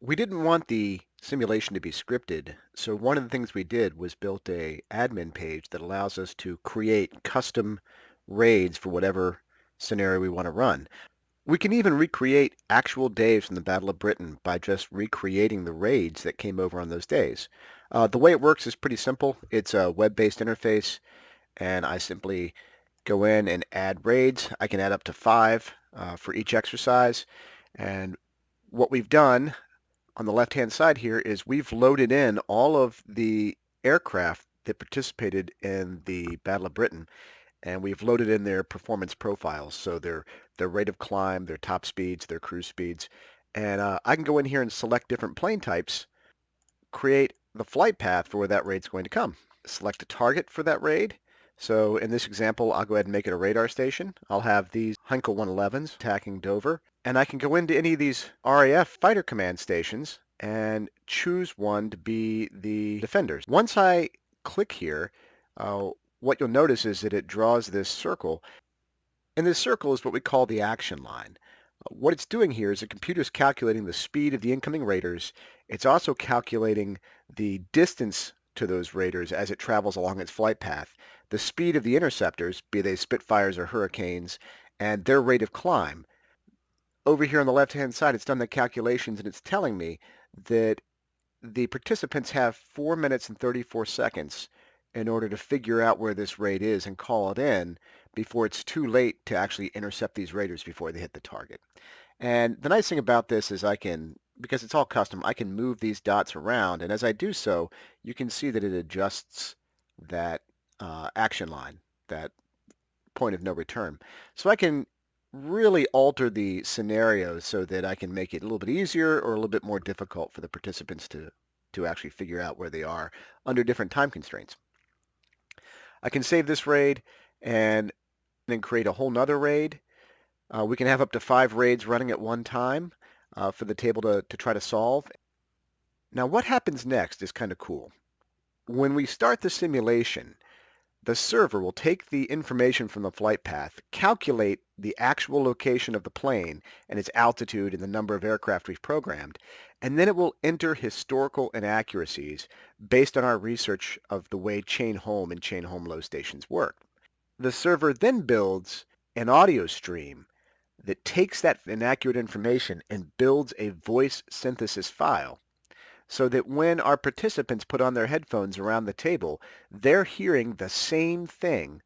We didn't want the simulation to be scripted, so one of the things we did was built a admin page that allows us to create custom raids for whatever scenario we want to run. We can even recreate actual days from the Battle of Britain by just recreating the raids that came over on those days. The way it works is pretty simple. It's a web-based interface, and I simply go in and add raids. I can add up to 5 for each exercise, and what we've done on the left-hand side here is we've loaded in all of the aircraft that participated in the Battle of Britain, and we've loaded in their performance profiles, so their rate of climb, their top speeds, their cruise speeds, and I can go in here and select different plane types, create the flight path for where that raid's going to come. Select a target for that raid. So in this example, I'll go ahead and make it a radar station. I'll have these Heinkel 111s attacking Dover. And I can go into any of these RAF fighter command stations and choose one to be the defenders. Once I click here, what you'll notice is that it draws this circle. And this circle is what we call the action line. What it's doing here is the computer's calculating the speed of the incoming raiders. It's also calculating the distance to those raiders as it travels along its flight path, the speed of the interceptors, be they Spitfires or Hurricanes, and their rate of climb. Over here on the left-hand side, it's done the calculations and it's telling me that the participants have 4 minutes and 34 seconds in order to figure out where this raid is and call it in before it's too late to actually intercept these raiders before they hit the target. And the nice thing about this is because it's all custom, I can move these dots around, and as I do so, you can see that it adjusts that action line, that point of no return. So I can really alter the scenario so that I can make it a little bit easier or a little bit more difficult for the participants to actually figure out where they are under different time constraints. I can save this raid and then create a whole nother raid. We can have up to 5 raids running at one time for the table to try to solve. Now what happens next is kind of cool. When we start the simulation, the server will take the information from the flight path, calculate the actual location of the plane and its altitude and the number of aircraft we've programmed, and then it will enter historical inaccuracies based on our research of the way chain home and chain home low stations work. The server then builds an audio stream that takes that inaccurate information and builds a voice synthesis file so that when our participants put on their headphones around the table, they're hearing the same thing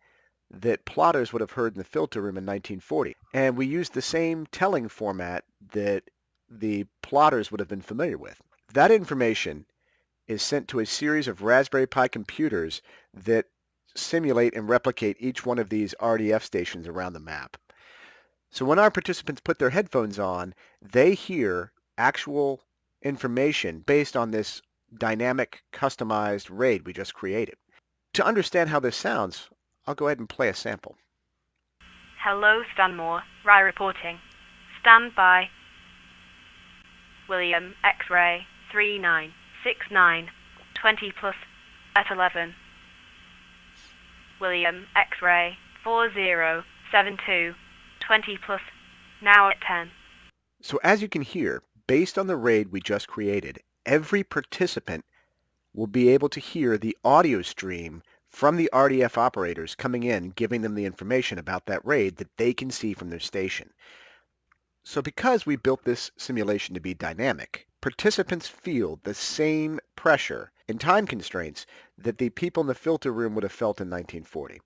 that plotters would have heard in the filter room in 1940. And we use the same telling format that the plotters would have been familiar with. That information is sent to a series of Raspberry Pi computers that simulate and replicate each one of these RDF stations around the map. So when our participants put their headphones on, they hear actual information based on this dynamic customized raid we just created. To understand how this sounds, I'll go ahead and play a sample. Hello, Stanmore. Rye reporting. Stand by. William X-ray 3969 20 plus at 11. William X-ray 4072 20 plus now at 10. So as you can hear, based on the raid we just created, every participant will be able to hear the audio stream from the RDF operators coming in, giving them the information about that raid that they can see from their station. So because we built this simulation to be dynamic, participants feel the same pressure and time constraints that the people in the filter room would have felt in 1940.